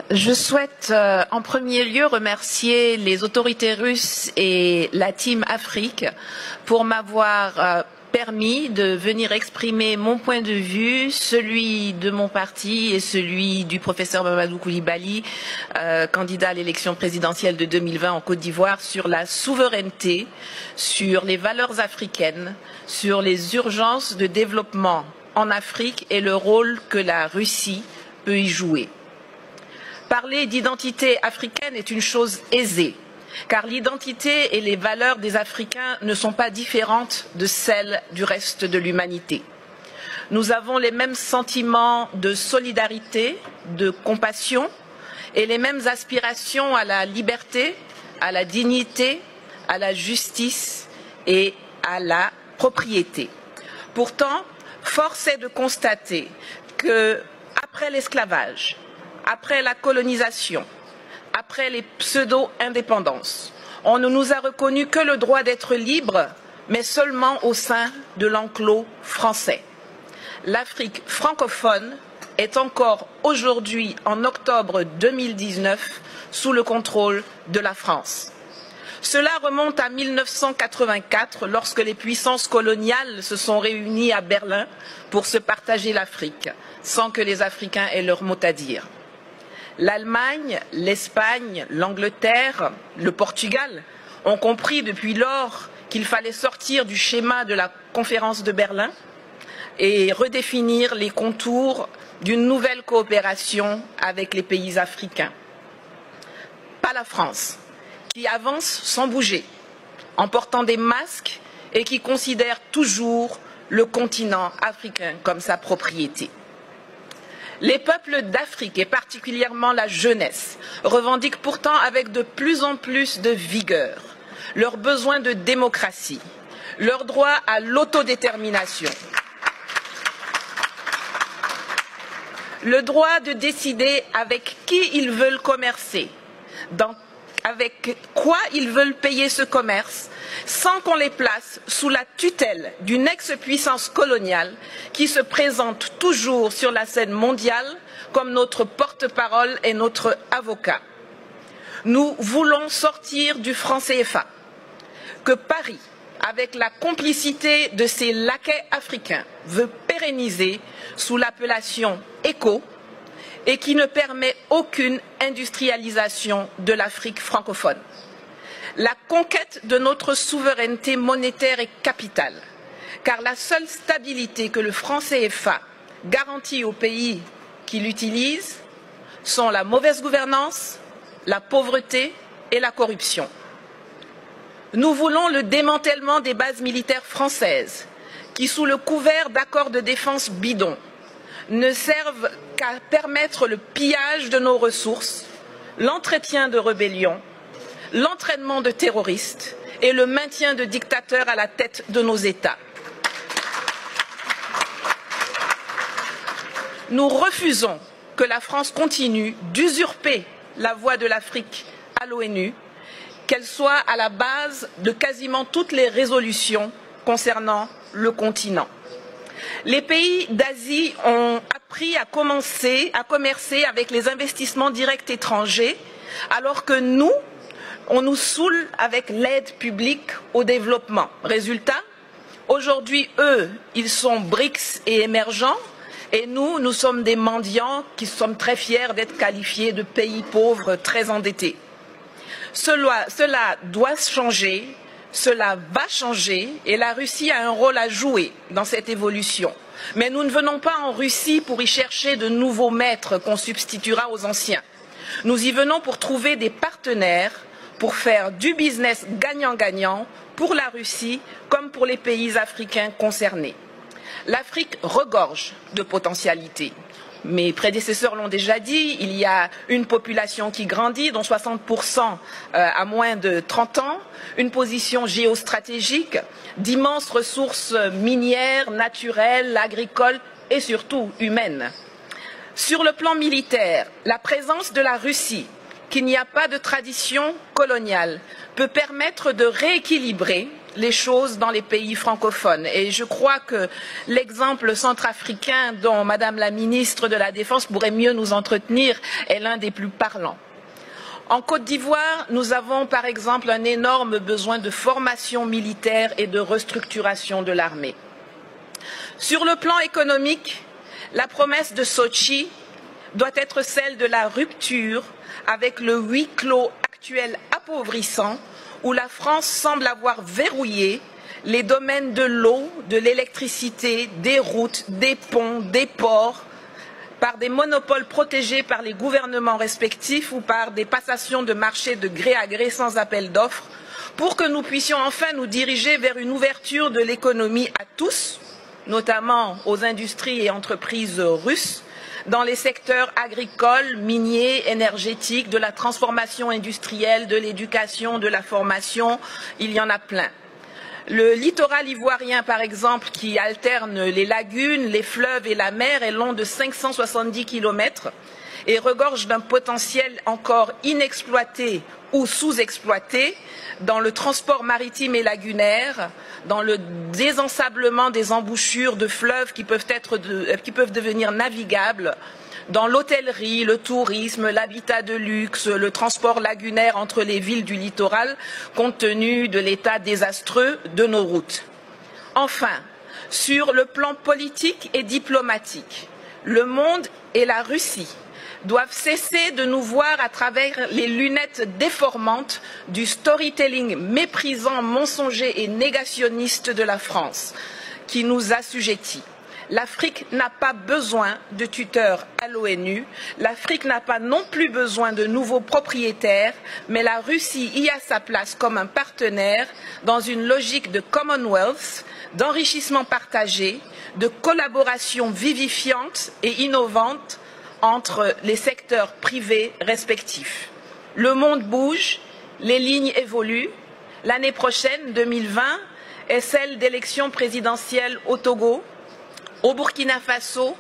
Je souhaite en premier lieu remercier les autorités russes et la Team Afrique pour m'avoir permis de venir exprimer mon point de vue, celui de mon parti et celui du professeur Mamadou Koulibaly, candidat à l'élection présidentielle de 2020 en Côte d'Ivoire, sur la souveraineté, sur les valeurs africaines, sur les urgences de développement en Afrique et le rôle que la Russie peut y jouer. Parler d'identité africaine est une chose aisée, car l'identité et les valeurs des Africains ne sont pas différentes de celles du reste de l'humanité. Nous avons les mêmes sentiments de solidarité, de compassion et les mêmes aspirations à la liberté, à la dignité, à la justice et à la propriété. Pourtant, force est de constater que, après l'esclavage, après la colonisation, après les pseudo-indépendances, on ne nous a reconnu que le droit d'être libre, mais seulement au sein de l'enclos français. L'Afrique francophone est encore aujourd'hui, en octobre 2019, sous le contrôle de la France. Cela remonte à 1984, lorsque les puissances coloniales se sont réunies à Berlin pour se partager l'Afrique, sans que les Africains aient leur mot à dire. L'Allemagne, l'Espagne, l'Angleterre, le Portugal ont compris depuis lors qu'il fallait sortir du schéma de la conférence de Berlin et redéfinir les contours d'une nouvelle coopération avec les pays africains. Pas la France, qui avance sans bouger, en portant des masques et qui considère toujours le continent africain comme sa propriété. Les peuples d'Afrique, et particulièrement la jeunesse, revendiquent pourtant avec de plus en plus de vigueur leur besoin de démocratie, leur droit à l'autodétermination, le droit de décider avec qui ils veulent commercer, avec quoi ils veulent payer ce commerce, sans qu'on les place sous la tutelle d'une ex-puissance coloniale qui se présente toujours sur la scène mondiale comme notre porte-parole et notre avocat. Nous voulons sortir du franc CFA, que Paris, avec la complicité de ses laquais africains, veut pérenniser sous l'appellation ECO et qui ne permet aucune industrialisation de l'Afrique francophone. La conquête de notre souveraineté monétaire est capitale, car la seule stabilité que le franc CFA garantit aux pays qui l'utilisent sont la mauvaise gouvernance, la pauvreté et la corruption. Nous voulons le démantèlement des bases militaires françaises, qui, sous le couvert d'accords de défense bidons, ne servent qu'à permettre le pillage de nos ressources, l'entretien de rébellions, l'entraînement de terroristes et le maintien de dictateurs à la tête de nos États. Nous refusons que la France continue d'usurper la voix de l'Afrique à l'ONU, qu'elle soit à la base de quasiment toutes les résolutions concernant le continent. Les pays d'Asie ont appris à commercer avec les investissements directs étrangers, alors que nous, on nous saoule avec l'aide publique au développement. Résultat, aujourd'hui, eux, ils sont BRICS et émergents, et nous, nous sommes des mendiants qui sommes très fiers d'être qualifiés de pays pauvres très endettés. Cela doit changer, cela va changer, et la Russie a un rôle à jouer dans cette évolution. Mais nous ne venons pas en Russie pour y chercher de nouveaux maîtres qu'on substituera aux anciens. Nous y venons pour trouver des partenaires, pour faire du business gagnant-gagnant pour la Russie comme pour les pays africains concernés. L'Afrique regorge de potentialités. Mes prédécesseurs l'ont déjà dit, il y a une population qui grandit, dont 60% à moins de 30 ans, une position géostratégique, d'immenses ressources minières, naturelles, agricoles et surtout humaines. Sur le plan militaire, la présence de la Russie, qu'il n'y a pas de tradition coloniale, peut permettre de rééquilibrer les choses dans les pays francophones. Et je crois que l'exemple centrafricain dont Madame la ministre de la Défense pourrait mieux nous entretenir est l'un des plus parlants. En Côte d'Ivoire, nous avons par exemple un énorme besoin de formation militaire et de restructuration de l'armée. Sur le plan économique, la promesse de Sochi doit être celle de la rupture avec le huis clos actuel appauvrissant où la France semble avoir verrouillé les domaines de l'eau, de l'électricité, des routes, des ponts, des ports, par des monopoles protégés par les gouvernements respectifs ou par des passations de marché de gré à gré sans appel d'offres, pour que nous puissions enfin nous diriger vers une ouverture de l'économie à tous, notamment aux industries et entreprises russes, dans les secteurs agricoles, miniers, énergétiques, de la transformation industrielle, de l'éducation, de la formation, il y en a plein. Le littoral ivoirien, par exemple, qui alterne les lagunes, les fleuves et la mer, est long de 570 km et regorge d'un potentiel encore inexploité ou sous-exploité dans le transport maritime et lagunaire, dans le désensablement des embouchures de fleuves qui peuvent devenir navigables, dans l'hôtellerie, le tourisme, l'habitat de luxe, le transport lagunaire entre les villes du littoral, compte tenu de l'état désastreux de nos routes. Enfin, sur le plan politique et diplomatique, le monde et la Russie doivent cesser de nous voir à travers les lunettes déformantes du storytelling méprisant, mensonger et négationniste de la France, qui nous assujettit. L'Afrique n'a pas besoin de tuteurs à l'ONU, l'Afrique n'a pas non plus besoin de nouveaux propriétaires, mais la Russie y a sa place comme un partenaire dans une logique de Commonwealth, d'enrichissement partagé, de collaboration vivifiante et innovante entre les secteurs privés respectifs. Le monde bouge, les lignes évoluent. L'année prochaine, 2020, est celle d'élections présidentielles au Togo, au Burkina Faso,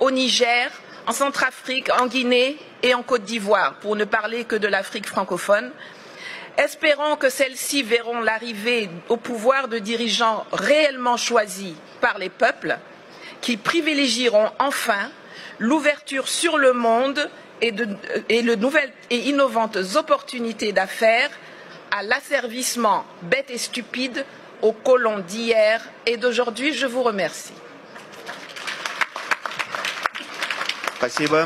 au Niger, en Centrafrique, en Guinée et en Côte d'Ivoire, pour ne parler que de l'Afrique francophone. Espérons que celles-ci verront l'arrivée au pouvoir de dirigeants réellement choisis par les peuples, qui privilégieront enfin l'ouverture sur le monde et de nouvelles et innovantes opportunités d'affaires à l'asservissement bête et stupide aux colons d'hier et d'aujourd'hui. Je vous remercie. Спасибо.